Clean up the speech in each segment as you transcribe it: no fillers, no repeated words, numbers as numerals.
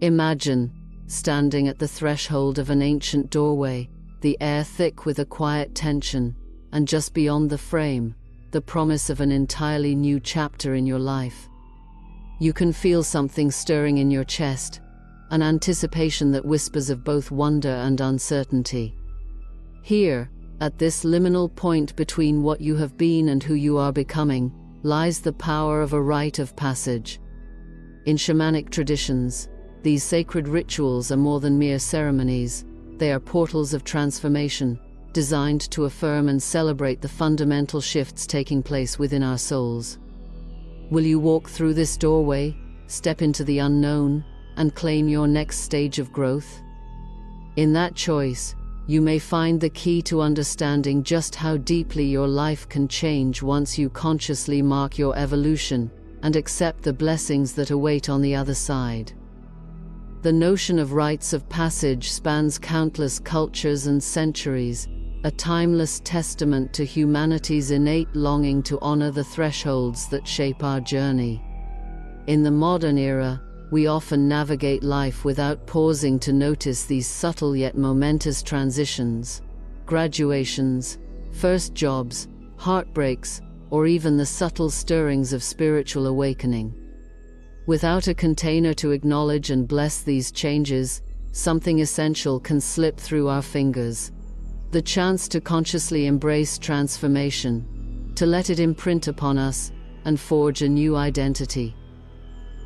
Imagine standing at the threshold of an ancient doorway, the air thick with a quiet tension, and just beyond the frame, the promise of an entirely new chapter in your life. You can feel something stirring in your chest, an anticipation that whispers of both wonder and uncertainty. Here, at this liminal point between what you have been and who you are becoming, lies the power of a rite of passage. In shamanic traditions, these sacred rituals are more than mere ceremonies. They are portals of transformation, designed to affirm and celebrate the fundamental shifts taking place within our souls. Will you walk through this doorway, step into the unknown, and claim your next stage of growth? In that choice, you may find the key to understanding just how deeply your life can change once you consciously mark your evolution and accept the blessings that await on the other side. The notion of rites of passage spans countless cultures and centuries, a timeless testament to humanity's innate longing to honor the thresholds that shape our journey. In the modern era, we often navigate life without pausing to notice these subtle yet momentous transitions: graduations, first jobs, heartbreaks, or even the subtle stirrings of spiritual awakening. Without a container to acknowledge and bless these changes, something essential can slip through our fingers. The chance to consciously embrace transformation, to let it imprint upon us, and forge a new identity.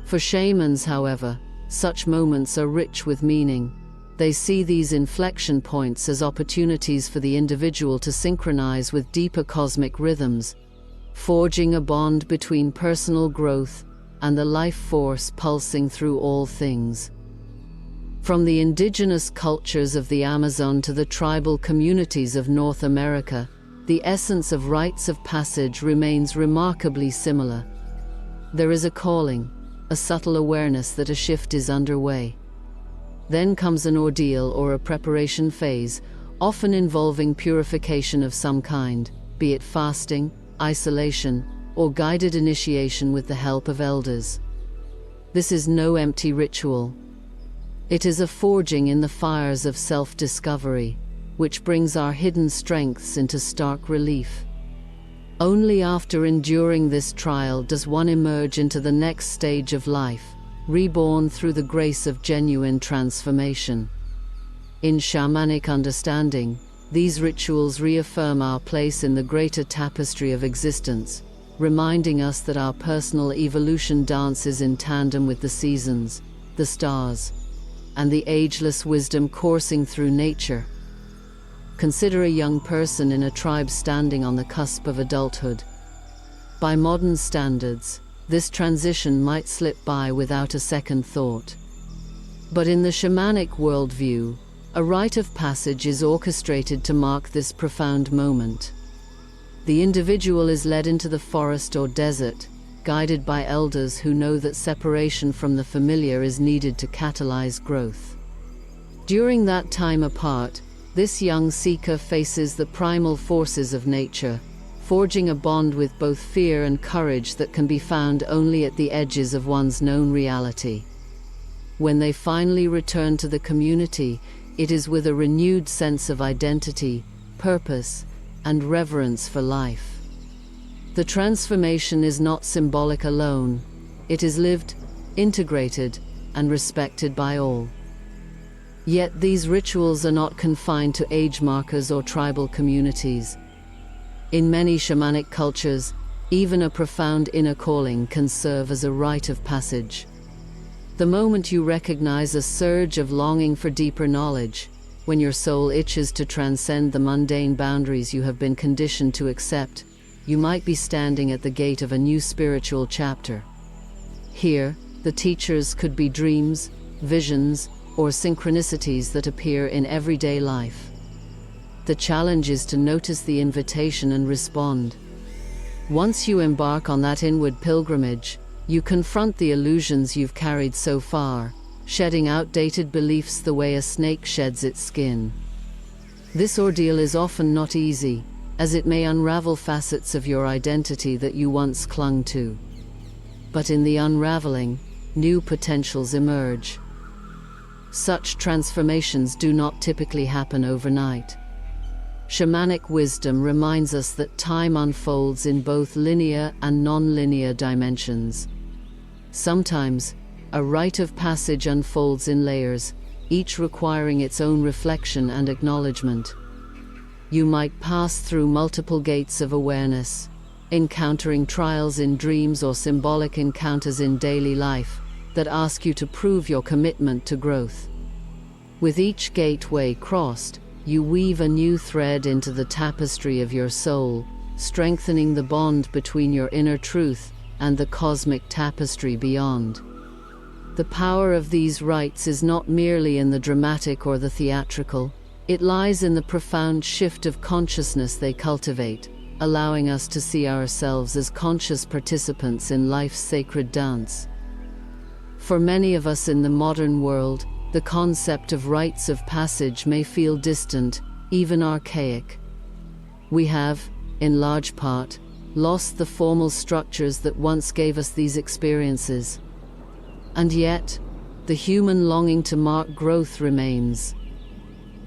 For shamans, however, such moments are rich with meaning. They see these inflection points as opportunities for the individual to synchronize with deeper cosmic rhythms, forging a bond between personal growth and the life force pulsing through all things. From the indigenous cultures of the Amazon to the tribal communities of North America, the essence of rites of passage remains remarkably similar. There is a calling, a subtle awareness that a shift is underway. Then comes an ordeal or a preparation phase, often involving purification of some kind, be it fasting, isolation, or guided initiation with the help of elders. This is no empty ritual. It is a forging in the fires of self-discovery, which brings our hidden strengths into stark relief. Only after enduring this trial does one emerge into the next stage of life, reborn through the grace of genuine transformation. In shamanic understanding, these rituals reaffirm our place in the greater tapestry of existence, reminding us that our personal evolution dances in tandem with the seasons, the stars, and the ageless wisdom coursing through nature. Consider a young person in a tribe standing on the cusp of adulthood. By modern standards, this transition might slip by without a second thought. But in the shamanic worldview, a rite of passage is orchestrated to mark this profound moment. The individual is led into the forest or desert, guided by elders who know that separation from the familiar is needed to catalyze growth. During that time apart, this young seeker faces the primal forces of nature, forging a bond with both fear and courage that can be found only at the edges of one's known reality. When they finally return to the community, it is with a renewed sense of identity, purpose, and reverence for life. The transformation is not symbolic alone. It is lived, integrated, and respected by all. Yet these rituals are not confined to age markers or tribal communities. In many shamanic cultures, even a profound inner calling can serve as a rite of passage. The moment you recognize a surge of longing for deeper knowledge, when your soul itches to transcend the mundane boundaries you have been conditioned to accept, you might be standing at the gate of a new spiritual chapter. Here, the teachers could be dreams, visions, or synchronicities that appear in everyday life. The challenge is to notice the invitation and respond. Once you embark on that inward pilgrimage, you confront the illusions you've carried so far, shedding outdated beliefs the way a snake sheds its skin. This ordeal is often not easy, as it may unravel facets of your identity that you once clung to. But in the unraveling, new potentials emerge. such transformations do not typically happen overnight. Shamanic wisdom reminds us that time unfolds in both linear and non-linear dimensions. Sometimes, a rite of passage unfolds in layers, each requiring its own reflection and acknowledgement. You might pass through multiple gates of awareness, encountering trials in dreams or symbolic encounters in daily life that ask you to prove your commitment to growth. With each gateway crossed, you weave a new thread into the tapestry of your soul, strengthening the bond between your inner truth and the cosmic tapestry beyond. The power of these rites is not merely in the dramatic or the theatrical, it lies in the profound shift of consciousness they cultivate, allowing us to see ourselves as conscious participants in life's sacred dance. For many of us in the modern world, the concept of rites of passage may feel distant, even archaic. We have, in large part, lost the formal structures that once gave us these experiences. And yet, the human longing to mark growth remains.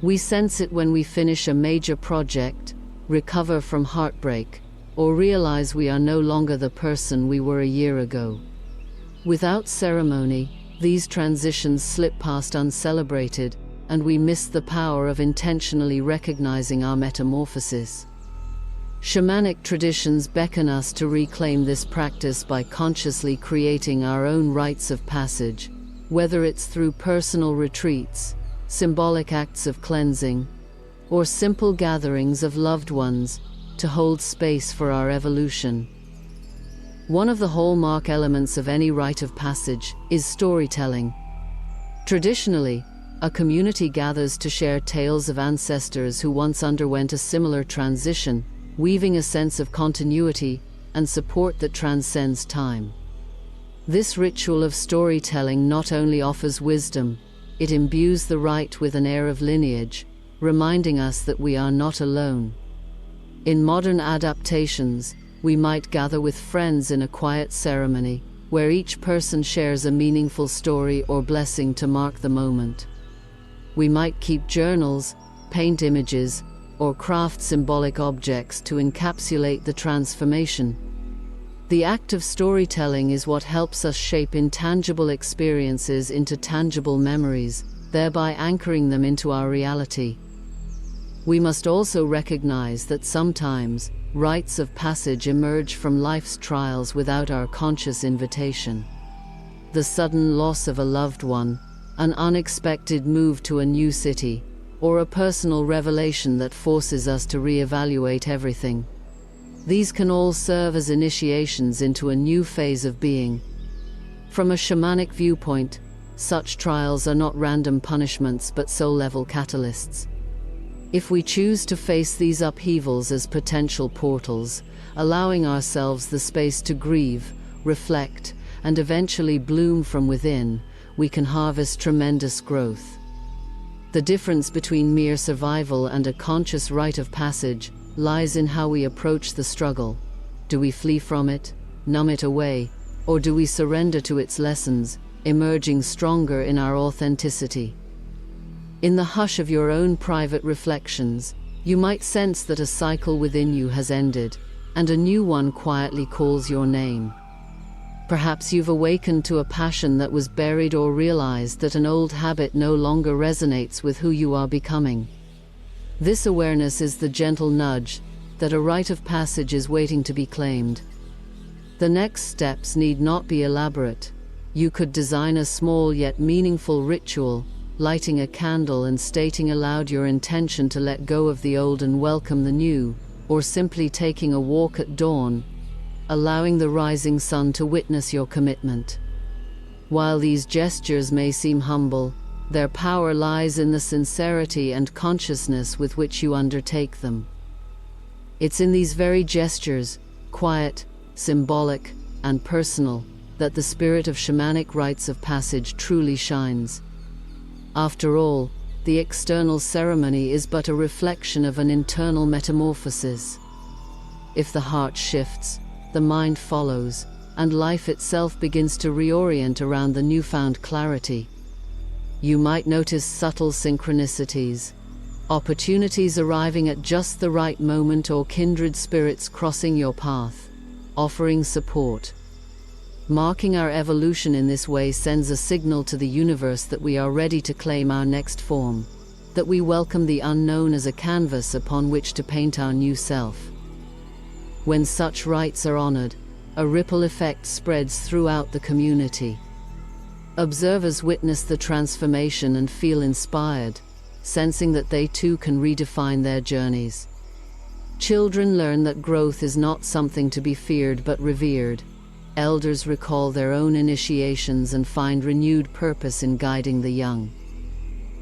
We sense it when we finish a major project, recover from heartbreak, or realize we are no longer the person we were a year ago. Without ceremony, these transitions slip past uncelebrated, and we miss the power of intentionally recognizing our metamorphosis. Shamanic traditions beckon us to reclaim this practice by consciously creating our own rites of passage, whether it's through personal retreats, symbolic acts of cleansing, or simple gatherings of loved ones to hold space for our evolution. One of the hallmark elements of any rite of passage is storytelling. Traditionally, a community gathers to share tales of ancestors who once underwent a similar transition, weaving a sense of continuity and support that transcends time. This ritual of storytelling not only offers wisdom, it imbues the rite with an air of lineage, reminding us that we are not alone. In modern adaptations, we might gather with friends in a quiet ceremony, where each person shares a meaningful story or blessing to mark the moment. We might keep journals, paint images, or craft symbolic objects to encapsulate the transformation. The act of storytelling is what helps us shape intangible experiences into tangible memories, thereby anchoring them into our reality. We must also recognize that sometimes, rites of passage emerge from life's trials without our conscious invitation. The sudden loss of a loved one, an unexpected move to a new city, or a personal revelation that forces us to reevaluate everything. These can all serve as initiations into a new phase of being. From a shamanic viewpoint, such trials are not random punishments but soul-level catalysts. If we choose to face these upheavals as potential portals, allowing ourselves the space to grieve, reflect, and eventually bloom from within, we can harvest tremendous growth. The difference between mere survival and a conscious rite of passage lies in how we approach the struggle. Do we flee from it, numb it away, or do we surrender to its lessons, emerging stronger in our authenticity? In the hush of your own private reflections, you might sense that a cycle within you has ended, and a new one quietly calls your name. Perhaps you've awakened to a passion that was buried or realized that an old habit no longer resonates with who you are becoming. This awareness is the gentle nudge that a rite of passage is waiting to be claimed. The next steps need not be elaborate. You could design a small yet meaningful ritual, lighting a candle and stating aloud your intention to let go of the old and welcome the new, or simply taking a walk at dawn, allowing the rising sun to witness your commitment. While these gestures may seem humble, their power lies in the sincerity and consciousness with which you undertake them. It's in these very gestures, quiet, symbolic, and personal, that the spirit of shamanic rites of passage truly shines. After all, the external ceremony is but a reflection of an internal metamorphosis. If the heart shifts, the mind follows, and life itself begins to reorient around the newfound clarity. you might notice subtle synchronicities, opportunities arriving at just the right moment, or kindred spirits crossing your path, offering support. Marking our evolution in this way sends a signal to the universe that we are ready to claim our next form, that we welcome the unknown as a canvas upon which to paint our new self. When such rites are honored, a ripple effect spreads throughout the community. Observers witness the transformation and feel inspired, sensing that they too can redefine their journeys. Children learn that growth is not something to be feared but revered. Elders recall their own initiations and find renewed purpose in guiding the young.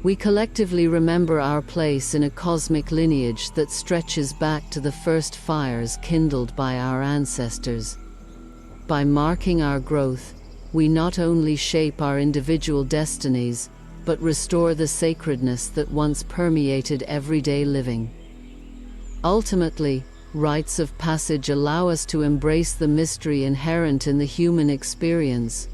We collectively remember our place in a cosmic lineage that stretches back to the first fires kindled by our ancestors. By marking our growth, we not only shape our individual destinies, but restore the sacredness that once permeated everyday living. Ultimately, rites of passage allow us to embrace the mystery inherent in the human experience.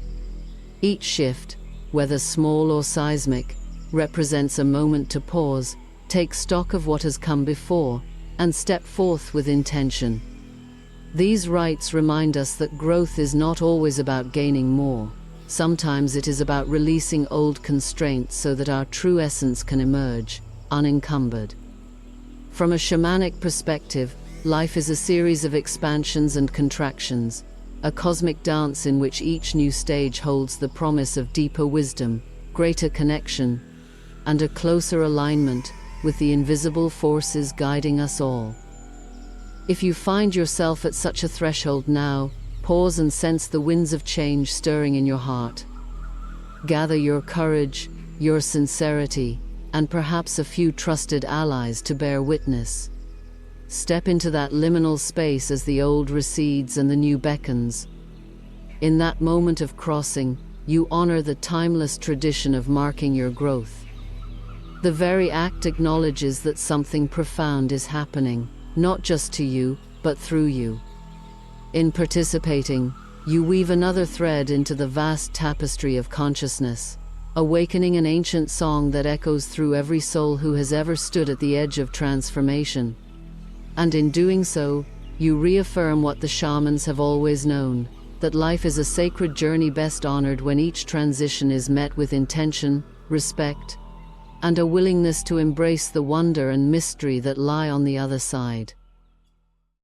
Each shift, whether small or seismic, represents a moment to pause, take stock of what has come before, and step forth with intention. These rites remind us that growth is not always about gaining more. Sometimes it is about releasing old constraints so that our true essence can emerge, unencumbered. From a shamanic perspective, life is a series of expansions and contractions, a cosmic dance in which each new stage holds the promise of deeper wisdom, greater connection, and a closer alignment with the invisible forces guiding us all. If you find yourself at such a threshold now, pause and sense the winds of change stirring in your heart. Gather your courage, your sincerity, and perhaps a few trusted allies to bear witness. Step into that liminal space as the old recedes and the new beckons. In that moment of crossing, you honor the timeless tradition of marking your growth. The very act acknowledges that something profound is happening, not just to you, but through you. In participating, you weave another thread into the vast tapestry of consciousness, awakening an ancient song that echoes through every soul who has ever stood at the edge of transformation. And in doing so, you reaffirm what the shamans have always known, that life is a sacred journey best honored when each transition is met with intention, respect, and a willingness to embrace the wonder and mystery that lie on the other side.